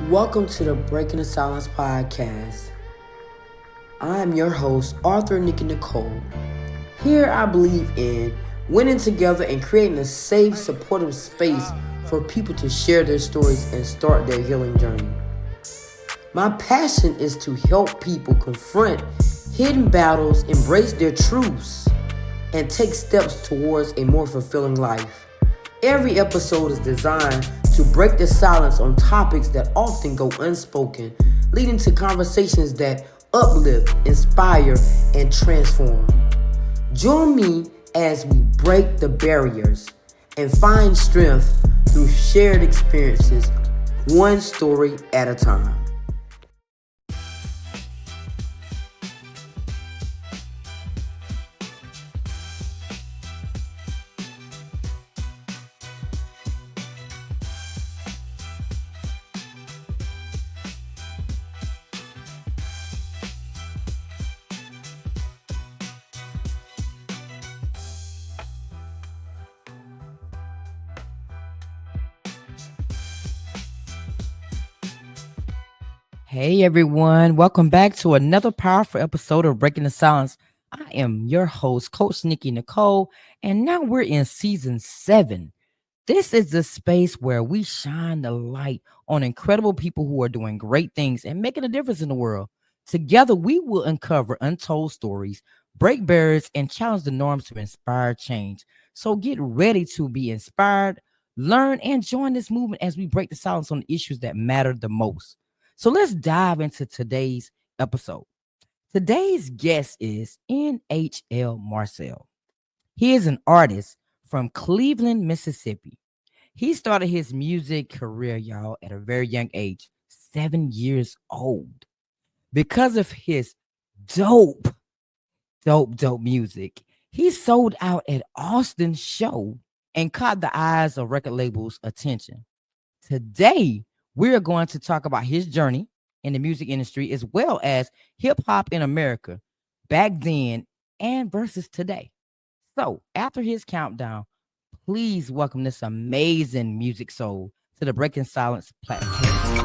Welcome to the Breaking the Silence podcast. I am your host, Arthur Nikki Nicole. Here I believe in winning together and creating a safe, supportive space for people to share their stories and start their healing journey. My passion is to help people confront hidden battles, embrace their truths, and take steps towards a more fulfilling life. Every episode is designed to break the silence on topics that often go unspoken, leading to conversations that uplift, inspire, and transform. Join me as we break the barriers and find strength through shared experiences, one story at a time. Hey everyone, welcome back to another powerful episode of Breaking the Silence. I am your host, Coach Nikki Nicole, and now we're in season 7. This is the space where we shine the light on incredible people who are doing great things and making a difference in the world. Together, we will uncover untold stories, break barriers, and challenge the norms to inspire change. So get ready to be inspired, learn, and join this movement as we break the silence on the issues that matter the most. So let's dive into today's episode. Today's guest is NHL Marcel. He is an artist from Cleveland, Mississippi. He started his music career, y'all, at a very young age, 7 years old. Because of his dope music, he sold out at Austin's show and caught the eyes of record labels' attention. Today, we are going to talk about his journey in the music industry as well as hip hop in America back then and versus today. So, after his countdown, please welcome this amazing music soul to the Breaking Silence platform.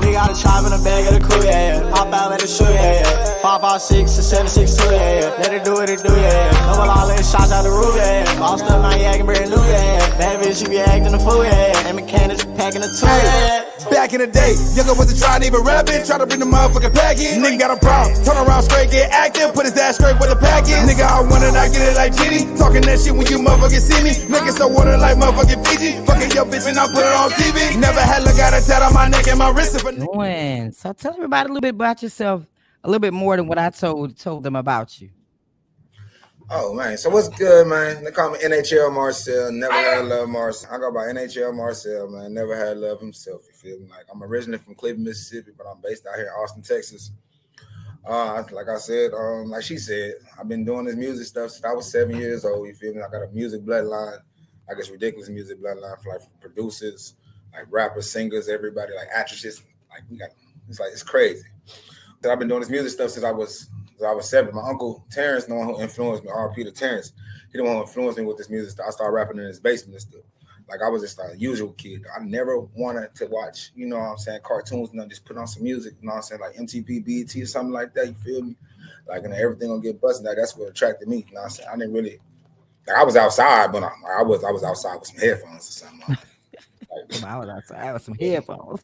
Nigga got a chop in the bag of the crew, yeah. Pop out, let it shoot, yeah. 556 and 762, yeah. Let it do what it do, yeah. Double all in shots out the roof, yeah. Bossed up, now you acting brand new, yeah. Bad bitch, you be acting a fool, yeah. And mechanics packing the two, yeah. Back in the day, younger wasn't trying to even rap it. Try to bring the motherfucking pack in. Nigga got a problem, turn around straight, get active. Put his ass straight with the pack in. Nigga, I want it, I get it like Giddy. Talking that shit when you motherfucking see me. Nigga so water like motherfucking Fiji. Fucking your bitch and I put it on TV. Never had look at a tat on my neck and my wrist. Doing. So tell everybody a little bit about yourself, a little bit more than what I told them about you. Oh man, so what's good, man? They call me NHL Marcel. Never had love Marcel. I go by NHL Marcel, man. Never had love himself. You feel me? Like I'm originally from Cleveland, Mississippi, but I'm based out here in Austin, Texas. Like I said, like she said, I've been doing this music stuff since I was 7 years old. You feel me? I got a music bloodline, like it's ridiculous music bloodline for like producers, like rappers, singers, everybody, like actresses. Like we got, it's crazy. That I've been doing this music stuff since I was 7. My Uncle Terrance, the one who influenced me, R.P. to Terrance, he the one who influenced me with this music stuff. I started rapping in his basement and stuff. Like I was just a usual kid. I never wanted to watch, you know what I'm saying, cartoons, and just put on some music, you know what I'm saying, like MTV, BET or something like that, you feel me? Like, and everything gonna get busted. Like, that's what attracted me, you know what I'm saying? I didn't really, like, I was outside, but I was outside with some headphones or something. Like, I was outside with some headphones.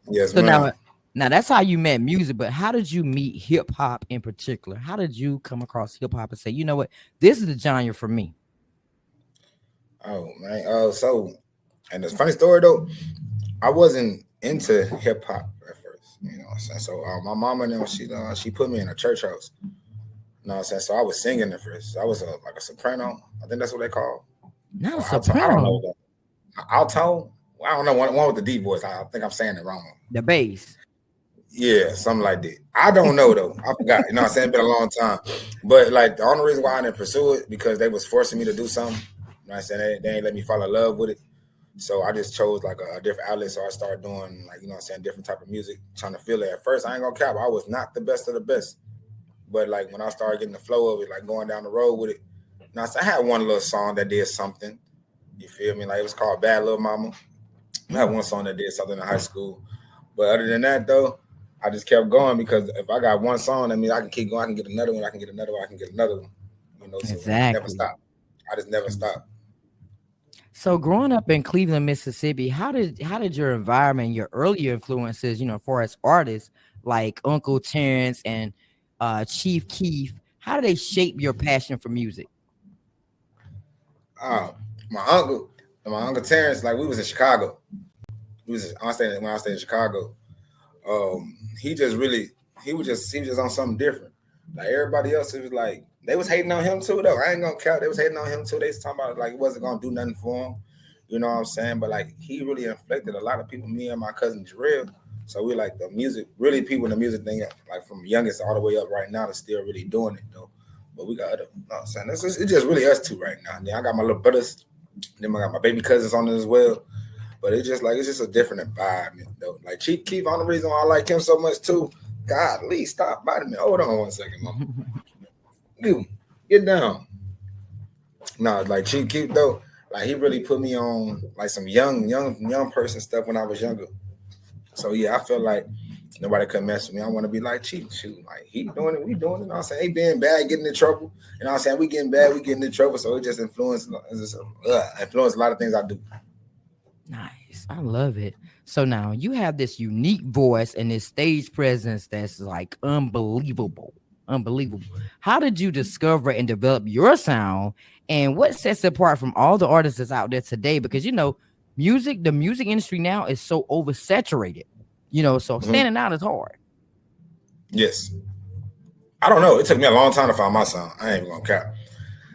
Yes, so man. Now that's how you met music, but how did you meet hip hop in particular? How did you come across hip hop and say, you know what, this is the genre for me? Oh man, so, and the funny story though, I wasn't into hip hop at first, you know what I'm saying? So my mama and them, she put me in a church house, you know what I'm saying? So I was singing at first. I was like a soprano, I think that's what they call. Not a soprano. I don't know. Alto? Well, I don't know, one with the deep voice. I think I'm saying it wrong. The bass. Yeah, something like that. I don't know though. I forgot. You know what I'm saying? It's been a long time. But like the only reason why I didn't pursue it because they was forcing me to do something. You know what I'm saying? They ain't let me fall in love with it. So I just chose like a different outlet. So I started doing like, you know what I'm saying, different type of music, trying to feel it. At first, I ain't gonna cap. I was not the best of the best. But like when I started getting the flow of it, like going down the road with it, you know what I'm saying? I had one little song that did something. You feel me? Like it was called Bad Little Mama. I had one song that did something in high school. But other than that, though, I just kept going because if I got one song, that means I can keep going. I can get another one. I can get another one. I can get another one. You know, so I never Exactly. stop. I just never stop. So growing up in Cleveland, Mississippi, how did your environment, your earlier influences, as far as artists like Uncle Terrance and Chief Keef, how do they shape your passion for music? Uh, my uncle Terrance, like we was in Chicago. I stayed when I stayed in Chicago. He just really he was just on something different. Like everybody else, it was like they was hating on him too, though. I ain't gonna count. They was hating on him too. They was talking about like it wasn't gonna do nothing for him. You know what I'm saying? But like he really inflected a lot of people. Me and my cousin Jarrell. So we like the music, really people in the music thing, like from youngest all the way up right now, that's still really doing it though. But we got other, you know what I'm saying? It's just really us two right now. Then I got my little brothers, then I got my baby cousins on it as well. But it's just a different environment though. Like Chief Keef, on the reason why I like him so much too. God, Lee, stop biting me. Hold on one second, mama. Dude, get down. No, like Chief Keef though, like he really put me on like some young person stuff when I was younger. So yeah, I feel like nobody could mess with me. I want to be like Chief, shoot, like he doing it, we doing it. You know what I'm saying? He being bad, getting in trouble. You know what I'm saying? We getting bad, we getting in trouble. So it just influenced a lot of things I do. Nice. I love it. So now you have this unique voice and this stage presence that's like unbelievable. Unbelievable. How did you discover and develop your sound? And what sets it apart from all the artists that's out there today? Because the music industry now is so oversaturated. So standing out is hard. Yes. I don't know. It took me a long time to find my sound. I ain't even gonna cap.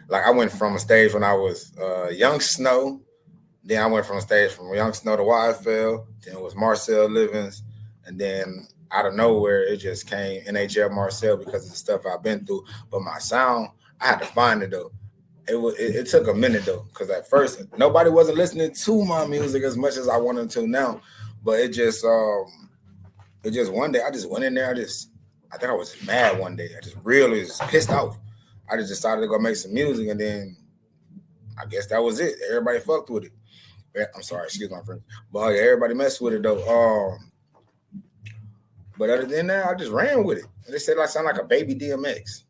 Like I went from a stage when I was Young Snow. Then I went from a stage from Young Snow to YFL. Then it was Marcel Livings. And then out of nowhere, it just came NHL Marcel because of the stuff I've been through. But my sound, I had to find it though. It took a minute though, because at first nobody wasn't listening to my music as much as I wanted to now. But it just one day I just went in there. I think I was mad one day. I just really was pissed off. I just decided to go make some music, and then I guess that was it. Everybody fucked with it. I'm sorry, excuse my friend. But yeah, everybody messed with it though. But other than that, I just ran with it. They said I sound like a baby DMX.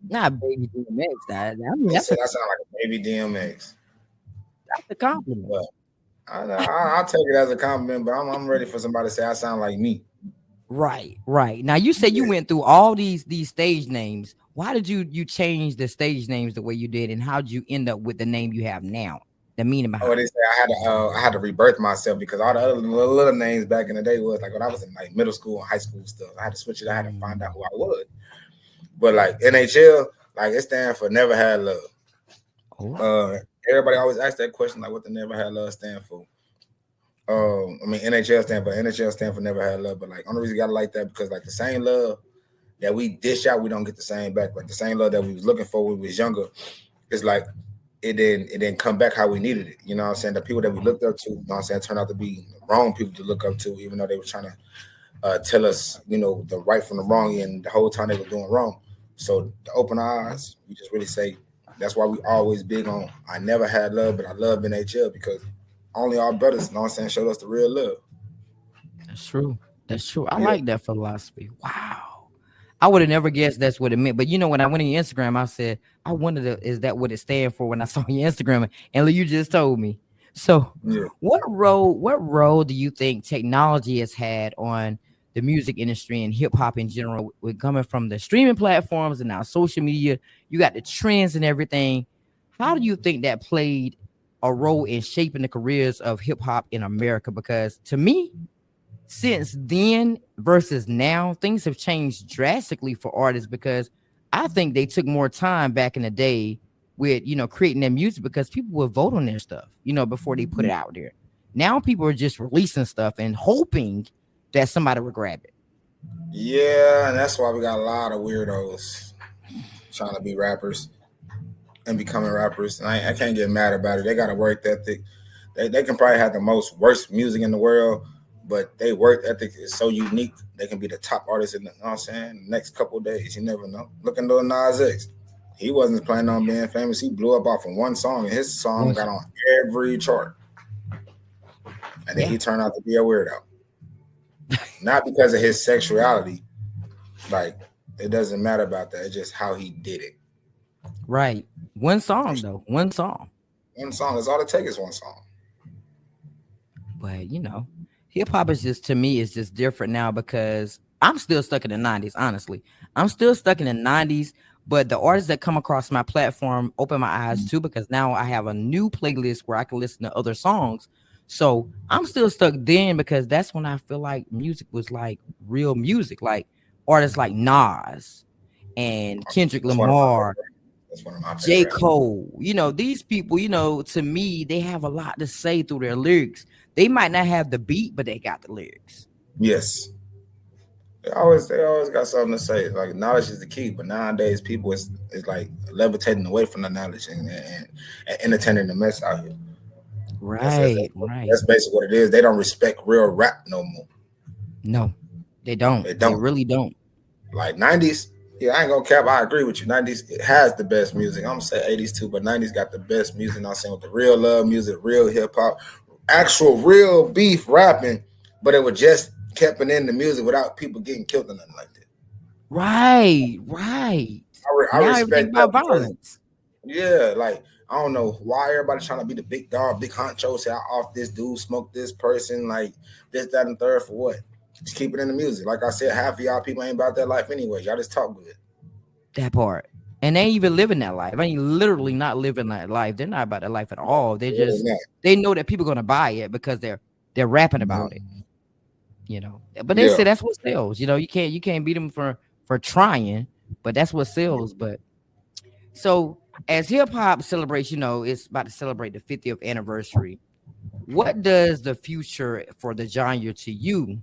Not baby DMX. They said I sound like a baby DMX. That's a compliment. But I'll take it as a compliment, but I'm ready for somebody to say I sound like me. Right. Now you said you went through all these stage names. Why did you change the stage names the way you did, and how did you end up with the name you have now? The meaning behind they say I had to rebirth myself because all the other little names back in the day was like when I was in like middle school and high school stuff. I had to switch it. I had to find out who I was. But like NHL, like it stands for Never Had Love. Oh. Everybody always asks that question, like what the Never Had Love stand for. NHL stand for Never Had Love, but like only reason you gotta like that because like the same love that we dish out, we don't get the same back. Like the same love that we was looking for when we was younger, it's like it didn't come back how we needed it. You know what I'm saying? The people that we looked up to, you know what I'm saying, turned out to be the wrong people to look up to, even though they were trying to tell us, the right from the wrong, and the whole time they were doing wrong. So to open our eyes, we just really say that's why we always big on I never had love, but I love NHL because only our brothers, you know what I'm saying, showed us the real love. That's true. I like that philosophy. Wow. I would have never guessed that's what it meant. But when I went on your Instagram, I said, I wondered, is that what it stands for when I saw your Instagram? And you just told me. So what role do you think technology has had on the music industry and hip hop in general? We're coming from the streaming platforms and now social media. You got the trends and everything. How do you think that played a role in shaping the careers of hip hop in America? Because to me, since then versus now, things have changed drastically for artists because I think they took more time back in the day with, creating their music because people would vote on their stuff, before they put it out there. Now people are just releasing stuff and hoping that somebody would grab it. Yeah, and that's why we got a lot of weirdos trying to be rappers and becoming rappers. And I can't get mad about it. They got a work ethic. They can probably have the most worst music in the world, but they work ethic is so unique. They can be the top artist in the, next couple of days. You never know. Look at Lil Nas X. He wasn't planning on being famous. He blew up off of one song, and his song got on every chart. And then he turned out to be a weirdo. not because of his sexuality. Like, it doesn't matter about that. It's just how he did it. Right. One song though. One song. One song. That's all it takes is one song. But hip hop is just, to me, is just different now because I'm still stuck in the 90s. Honestly, I'm still stuck in the 90s. But the artists that come across my platform open my eyes too, because now I have a new playlist where I can listen to other songs. So I'm still stuck then because that's when I feel like music was like real music, like artists like Nas and Kendrick That's one of my Lamar, favorite. That's one of my J. favorite. Cole. These people, to me, they have a lot to say through their lyrics. They might not have the beat, but they got the lyrics. Yes. They always got something to say. Like, knowledge is the key, but nowadays people is like levitating away from the knowledge and entertaining the mess out here. Right. That's basically what it is. They don't respect real rap no more. No, they don't. They really don't. Like 90s, yeah, I ain't gonna cap. I agree with you. 90s, it has the best music. I'm gonna say 80s too, but 90s got the best music. I'm saying with the real love music, real hip hop, actual real beef rapping, but it was just kept in the music without people getting killed or nothing like that. Right. I Now respect everything about violence. Yeah, like, I don't know why everybody trying to be the big dog, big honcho, say I off this dude, smoke this person, like this, that, and third for what? Just keep it in the music. Like I said, half of y'all people ain't about that life anyway. Y'all just talk good. That part. And they ain't even living that life. I mean, literally not living that life. They're not about that life at all. They just they know that people are gonna buy it because they're rapping about it. But they say that's what sells. You can't beat them for trying, but that's what sells. But so as hip hop celebrates, it's about to celebrate the 50th anniversary. What does the future for the genre to you?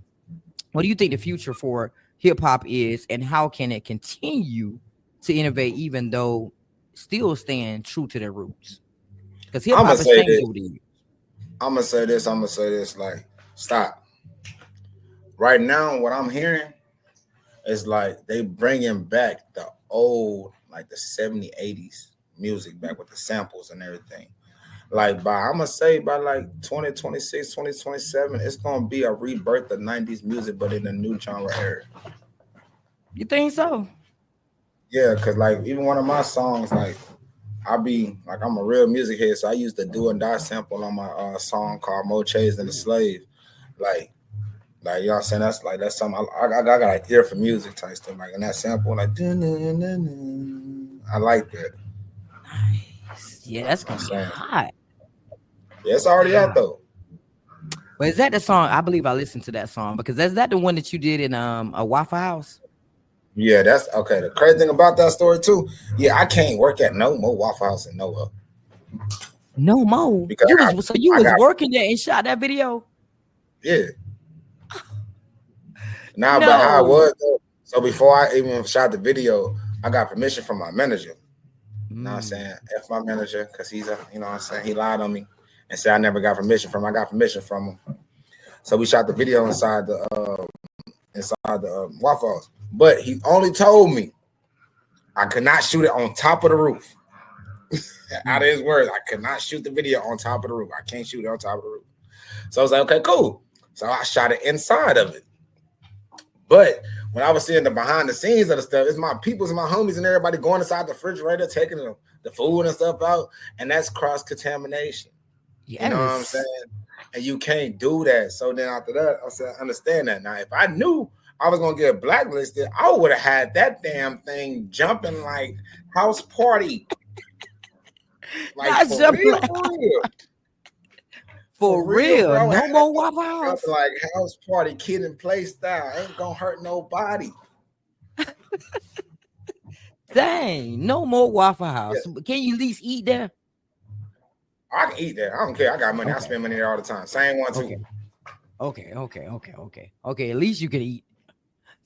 What do you think the future for hip hop is, and how can it continue to innovate even though still staying true to their roots? Because hip hop has changed over the years. I'm gonna say this. Like, stop. Right now, what I'm hearing is like they bringing back the old, like the 70s, 80s music back with the samples and everything. Like, I'm gonna say by like 2026, 2027, it's gonna be a rebirth of 90s music, but in a new genre era. You think so? Yeah, because like even one of my songs, like I'm a real music head, so I used the do and die sample on my song called More Chains Than a Slave. Like, you know what I'm saying? That's something I got like ear for music type stuff. Like in that sample, like I like that. Nice. Yeah, that's gonna be hot. Yeah, it's already out though. But is that the song? I believe I listened to that song because is that the one that you did in a Waffle House? Yeah, that's okay. The crazy thing about that story too, yeah, I can't work at no more Waffle House in Nowhere. No more. You was working there and shot that video? Yeah. But how it was though. So before I even shot the video, I got permission from my manager. You know what I'm saying? F my manager, because he's he lied on me and said I never got permission from him. I got permission from him. So we shot the video inside the Waffle House. But he only told me I could not shoot it on top of the roof. Out of his words, I could not shoot the video on top of the roof. I can't shoot it on top of the roof. So I was like, okay, cool. So I shot it inside of it. But when I was seeing the behind the scenes of the stuff, it's my peoples and my homies and everybody going inside the refrigerator, taking the food and stuff out. And that's cross-contamination. Yes. You know what I'm saying? And you can't do that. So then after that, I said, I understand that. Now, if I knew I was going to get blacklisted, I would have had that damn thing jumping like house party. Like, for real, bro. No more Waffle House. Like house party, kid and play style. Ain't gonna hurt nobody. Dang, no more Waffle House. Yeah. Can you at least eat there? I can eat there. I don't care. I got money. Okay. I spend money there all the time. Same one too. Okay. At least you can eat.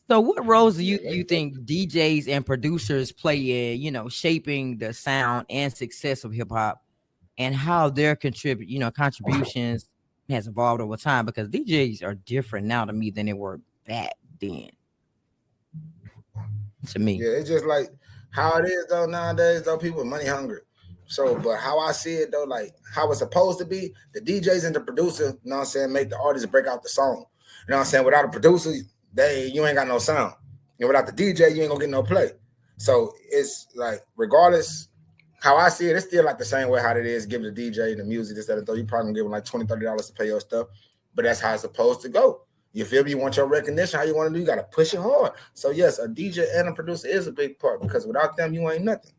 So, what roles do you think DJs and producers play in, shaping the sound and success of hip hop? And how their contributions has evolved over time, because DJs are different now to me than they were back then. To me, yeah, it's just like how it is though nowadays. Though people are money hungry. So, but how I see it though, like how it's supposed to be, the DJs and the producer, you know what I'm saying, make the artist break out the song. You know what I'm saying? Without a producer, you ain't got no sound. And without the DJ, you ain't gonna get no play. So it's like, regardless how I see it, it's still like the same way how it is giving the DJ the music, this, that, and though. You probably gonna give them like $20, $30 to pay your stuff, but that's how it's supposed to go. You feel me? You want your recognition, how you want to do, you gotta push it hard. So yes, a DJ and a producer is a big part, because without them, you ain't nothing.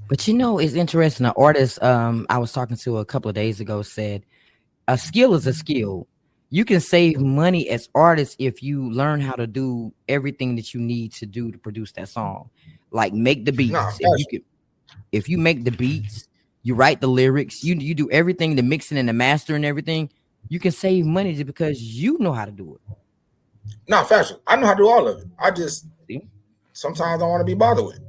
But you know, it's interesting. An artist I was talking to a couple of days ago said a skill is a skill. You can save money as artists if you learn how to do everything that you need to do to produce that song. Like make the Nah, beats. If you make the beats, you write the lyrics, you do everything, the mixing and the master and everything, you can save money just because you know how to do it. fashion. I know how to do all of it. I just See? sometimes don't want to be bothered with it.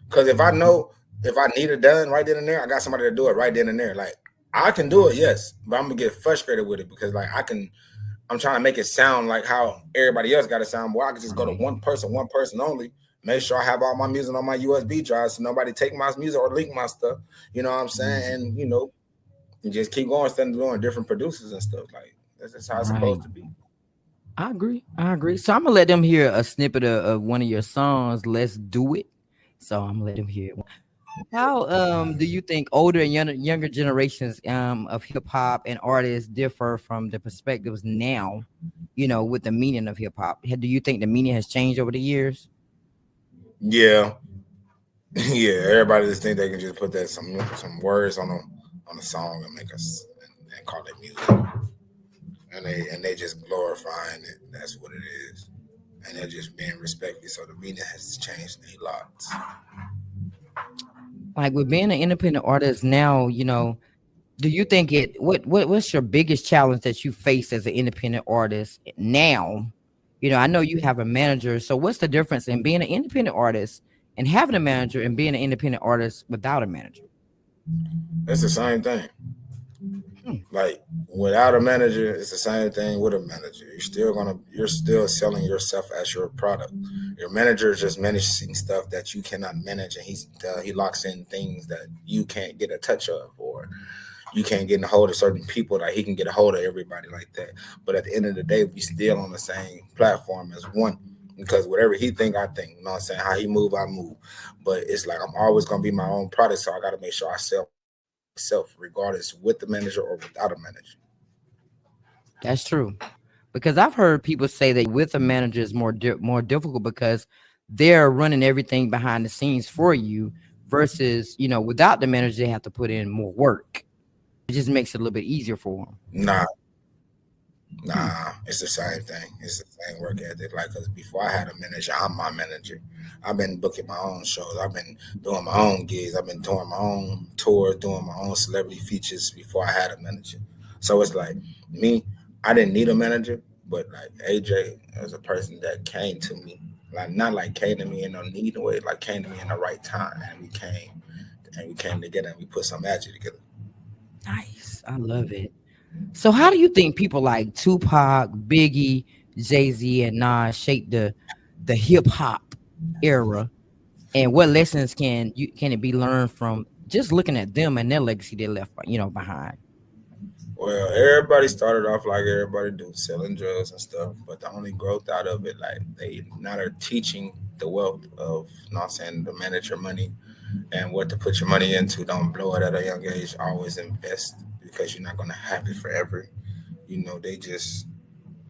Because if I know if I need it done right then and there, I got somebody to do it right then and there. Like, I can do it, yes, but I'm gonna get frustrated with it because like I'm trying to make it sound like how everybody else got to sound. Boy, I can just go to one person only. Make sure I have all my music on my USB drive so nobody take my music or leak my stuff. You know what I'm saying? And and just keep going instead of doing different producers and stuff. Like, that's just how it's supposed to be. I agree. So I'm gonna let them hear a snippet of one of your songs. Let's do it. So I'm gonna let them hear it. How do you think older and younger generations of hip hop and artists differ from the perspectives now? With the meaning of hip hop. Do you think the meaning has changed over the years? Yeah, yeah. Everybody just think they can just put that some words on a song and make us and call it music, and they just glorifying it. That's what it is, and they're just being respected. So the meaning has changed a lot. Like with being an independent artist now, do you think what's your biggest challenge that you face as an independent artist now? I know you have a manager, so what's the difference in being an independent artist and having a manager and being an independent artist without a manager? It's the same thing. Hmm. Like, without a manager, it's the same thing with a manager. You're still selling yourself as your product. Your manager is just managing stuff that you cannot manage, and he locks in things that you can't get a touch of, or you can't get in a hold of certain people that he can get a hold of everybody like that. But at the end of the day, we still on the same platform as one. Because whatever he think, I think. You know what I'm saying? How he move, I move. But it's like I'm always gonna be my own product, so I gotta make sure I sell myself, regardless with the manager or without a manager. That's true. Because I've heard people say that with a manager is more difficult because they're running everything behind the scenes for you versus, without the manager, they have to put in more work. It just makes it a little bit easier for them. Nah, Hmm. it's the same thing. It's the same work ethic. Like, cause before I had a manager, I'm my manager. I've been booking my own shows. I've been doing my own gigs. I've been doing my own tours, doing my own celebrity features before I had a manager. So it's like me, I didn't need a manager, but like AJ was a person that came to me. Like, not like came to me in no need way, like came to me in the right time. And we came together and we put some magic together. Nice. I love it. So how do you think people like Tupac, Biggie, Jay-Z, and Nas shaped the hip hop era? And what lessons can it be learned from just looking at them and their legacy they left, behind? Well, everybody started off like everybody do, selling drugs and stuff. But the only growth out of it, like, they now are teaching the wealth of, you know what I'm saying, to manage your money and what to put your money into. Don't blow it at a young age. Always invest, because you're not gonna have it forever. They just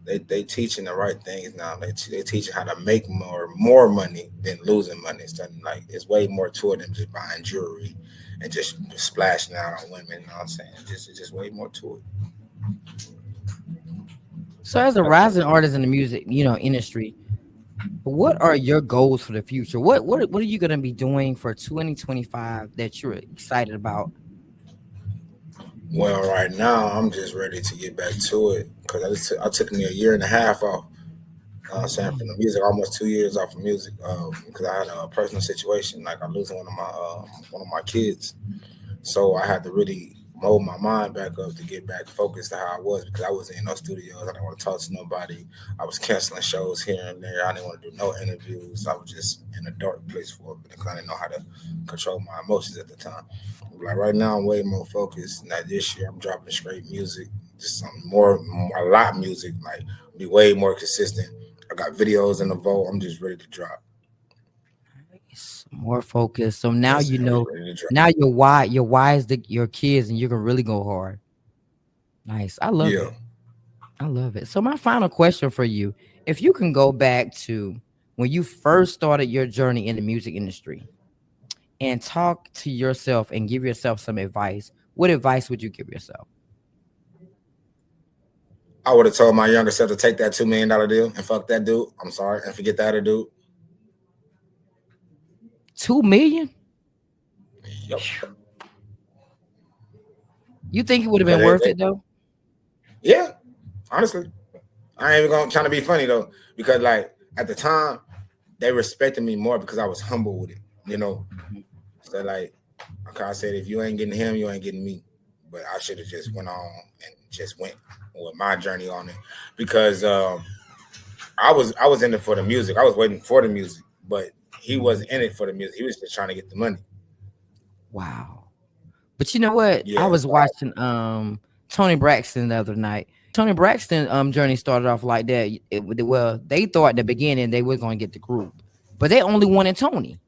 they teaching the right things now. They teaching how to make more money than losing money. It's like, it's way more to it than just buying jewelry and just splashing out on women. You know what I'm saying? It's just way more to it. So as a rising artist in the music, industry, what are your goals for the future? What are you going to be doing for 2025 that you're excited about? Well, right now I'm just ready to get back to it, because I took me a year and a half off. I'm saying, from the music, almost 2 years off of music, because I had a personal situation, like I'm losing one of my kids. So I had to really mold my mind back up to get back focused to how I was, because I wasn't in no studios. I didn't want to talk to nobody. I was canceling shows here and there. I didn't want to do no interviews. I was just in a dark place for a bit, because I didn't know how to control my emotions at the time. Like, right now, I'm way more focused. Now this year, I'm dropping straight music. just some more a lot music, like be way more consistent. I got videos in the vault. I'm just ready to drop. It's more focused. So now Yes, you I'm just know. ready to drop. Now your why is your kids, and you can really go hard. Nice. I love Yeah. it. I love it. So my final question for you, if you can go back to when you first started your journey in the music industry and talk to yourself and give yourself some advice, what advice would you give yourself? I would have told my younger self to take that $2 million deal and fuck that dude. I'm sorry, and forget that other dude. 2 million? Yep. You think it would have Because been worth it though? yeah, honestly, I ain't even gonna trying to be funny though, because like at the time they respected me more because I was humble with it, you know. So like I said, if you ain't getting him, you ain't getting me. But I should have just went on and just went with my journey on it, because I was in it for the music. I was waiting for the music, but he wasn't in it for the music. He was just trying to get the money. Wow. But you know what? I Yeah, was watching Tony Braxton the other night. Tony Braxton journey started off like that. Well, they thought at the beginning they were going to get the group, but they only wanted Tony.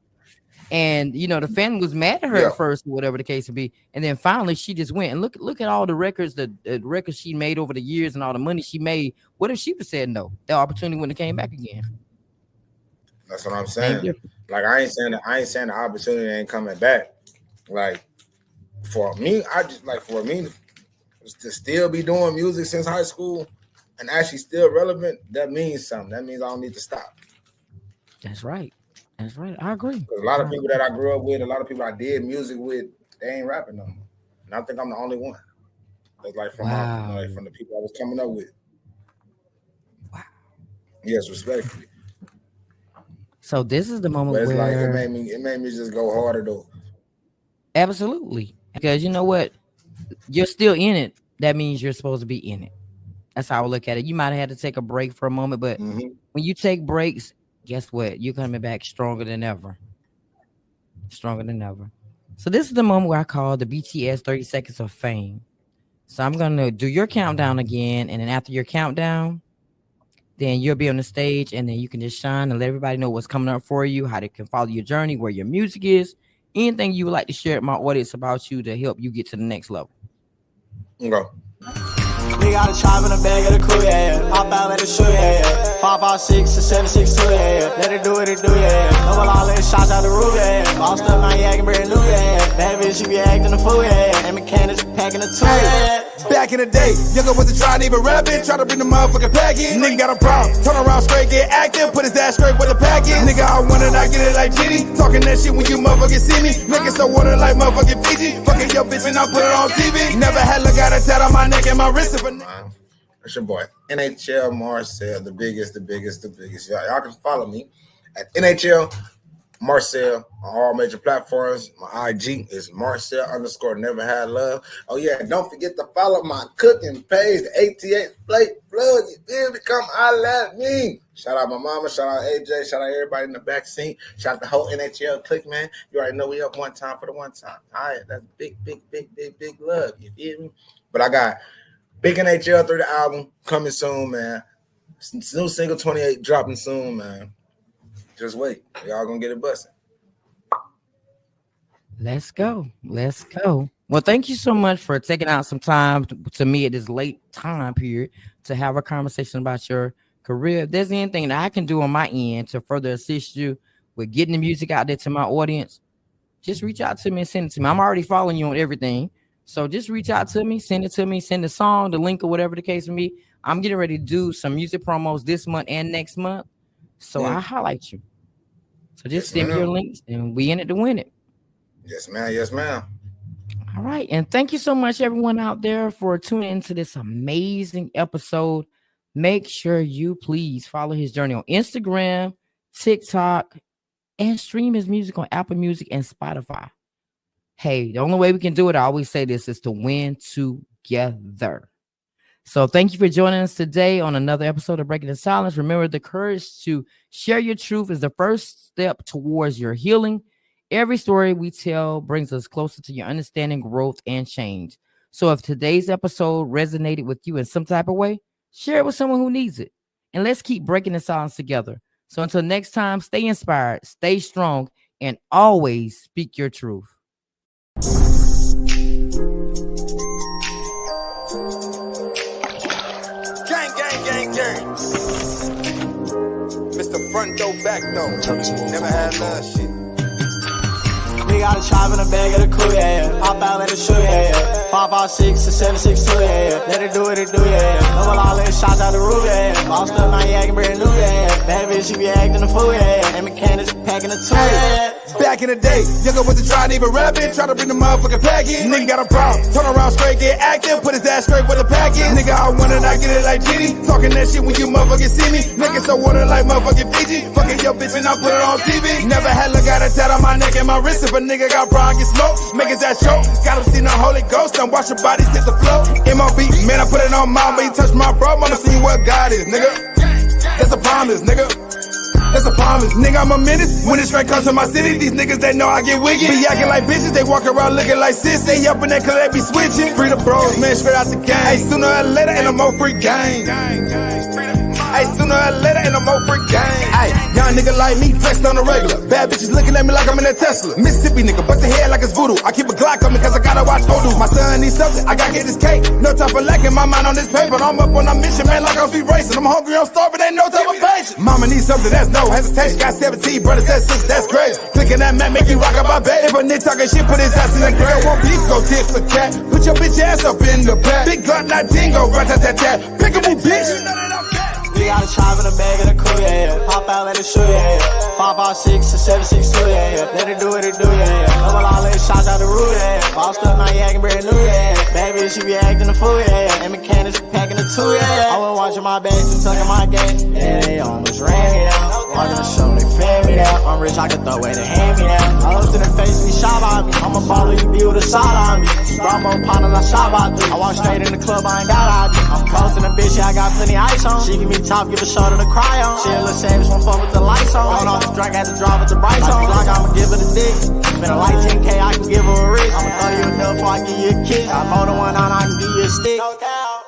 And you know the family was mad at her yeah. at first, whatever the case would be. And then finally she just went and look at all the records, the records she made over the years and all the money she made. What if she would have said no? The opportunity wouldn't have came back again. That's what I'm Same saying. difference. Like I ain't saying the opportunity ain't coming back. Like for me, for me to still be doing music since high school and actually still relevant, that means something. That means I don't need to stop. That's right. That's right. I agree. Because a lot of people that I grew up with, a lot of people I did music with, they ain't rapping no more. And I think I'm the only one. That's like from from the people I was coming up with. Wow. Yes, respectfully. So this is the moment But it's where like it made me just go harder though. absolutely, because you know what, you're still in it. That means you're supposed to be in it. That's how I look at it. You might have had to take a break for a moment, but when you take breaks, guess what? You're coming back stronger than ever. Stronger than ever. So this is the moment where I call the BTS 30 Seconds of Fame. So I'm going to do your countdown again. And then after your countdown, then you'll be on the stage and then you can just shine and let everybody know what's coming up for you, how they can follow your journey, where your music is, anything you would like to share with my audience about you to help you get to the next level. Go. We got a chop in the bag of the crew, yeah. Hop out, let it shoot, yeah. 556 and 762, yeah. Let it do what it do, yeah. Double all in shots out the roof, yeah. Bossed up, now you acting brand new, yeah. Bad bitch, you be acting the fool, yeah. And mechanics packing the two, yeah. Back in the day, younger wasn't trying to even rap it. Try to bring the motherfucking pack in. Nigga got a problem. Turn around straight, get active. Put his ass straight with the pack in. Nigga, I want it, I get it like Giddy. Talking that shit when you motherfucking see me. Niggas so water like motherfucking Fiji. Fucking your bitch and I put it on TV. Never had look at a tat on my neck and my wrist. It's your boy, NHL Marcel, the biggest. Y'all can follow me at NHL Marcel on all major platforms. My IG is Marcel_never had love. Oh yeah, don't forget to follow my cooking page, the ATH Plate Plug. You feel me? Come holla at me. Shout out my mama, shout out AJ, shout out everybody in the back seat. Shout out the whole NHL clique, man. You already know we up one time for the one time. All right, that's big love. You feel me? But I got Big NHL 3 the album coming soon, man. New single 28 dropping soon, man. Just wait. Y'all gonna get it busting. Let's go. Well, thank you so much for taking out some time to me at this late time period to have a conversation about your career. If there's anything that I can do on my end to further assist you with getting the music out there to my audience, just reach out to me and send it to me. I'm already following you on everything. So just reach out to me, send it to me, send the song, the link, or whatever the case may be. I'm getting ready to do some music promos this month and next month. So I'll highlight you. So just send me your links and we in it to win it. Yes, ma'am. Yes, ma'am. All right. And thank you so much, everyone out there, for tuning into this amazing episode. Make sure you please follow his journey on Instagram, TikTok, and stream his music on Apple Music and Spotify. Hey, the only way we can do it, I always say this, is to win together. So thank you for joining us today on another episode of Breaking the Silence. Remember, the courage to share your truth is the first step towards your healing. Every story we tell brings us closer to your understanding, growth, and change. So if today's episode resonated with you in some type of way, share it with someone who needs it. And let's keep breaking the silence together. So until next time, stay inspired, stay strong, and always speak your truth. Gang, gang, gang, gang. Mr. Front door, back door. Never had love shit. We got a chop in the bag of the crew, yeah. Hop out, let it shoot, yeah. 556 and 762, yeah. Let it do what it do, yeah. Double all in shots out the roof, yeah. Lost up, now you acting brand new, yeah. Bad bitch, you be acting the fool, yeah. And mechanics packing the two, yeah. Back in the day, younger wasn't trying to even rap it. Try to bring the motherfucking pack in. Nigga got a problem. Turn around straight, get active. Put his ass straight with the pack in. Nigga, I want it, I get it like Diddy. Talking that shit when you motherfucking see me. Nigga, so water like motherfucking Fiji. Fucking your bitch and I put it on TV. Never had look at a tat on my neck and my wrist. If a nigga got problem, get smoked. Make his ass choke. Got him see the Holy Ghost. Don't watch your body hit the floor. MOB, man, I put it on mom. But you touch my bro, mama see what God is, nigga. That's a promise, nigga. That's a promise, nigga, I'm a menace. When the straight comes to my city, these niggas, they know I get wiggy. Be acting like bitches, they walk around looking like sis. They up in that club, they be switching. Free the bros, man, straight out the game. Hey, sooner or later, and I'm more free gang. Hey, sooner or later, and I'm more free gang. Hey, young nigga like me, flexed on the regular. Bad bitches looking at me like I'm in a Tesla. Mississippi nigga, bust the head like it's voodoo. I keep a Glock on me cause I gotta watch Odu. My son needs something, I gotta get this cake. No time for lacking, my mind on this paper. I'm up on a mission, man, like I'm free racing. I'm hungry, I'm starving, ain't no time for patience. Mama needs something, that's no hesitation. Got 17 brothers, that's 6, that's crazy. Clicking that map, make you rock up my bed. If a nigga talking shit, put his ass in the grave. One beef, go tit for tat. Put your bitch ass up in the back. Big Glock 19, go rat-tat-tat-tat. Pickable bitch. We got a chop in the bag of the crew, yeah. Hop out, let it shoot, yeah. 556 and 762, yeah. Let it do what it do, yeah. Double all in shots out the roof, yeah. Lost up, now you acting brand new, yeah. Bad bitch, you be acting the fool, yeah. And mechanics packing the two, yeah. I was watching my bags and tucking my game. Yeah, they almost ran me down. Walking the show, they fan me down. I'm rich, I can throw away the hand me down. I looked in the face, he shot by me. I'm a baller, you be with a side on me. Brought more partners, I shot by three. I walk straight in the club, I ain't got ID. I'm close to the bitch, yeah, I got plenty ice on. She give me top, give a shoulder to cry on. She a little savage, won't fuck with the lights on. Hold off the drink, had to drive with the brights on. Like I'ma give her the dick. Spend a like 10K, I can give her a wrist. I'ma throw you a nut before I give you a kick. Got more than one on, I can give you a stick. No doubt.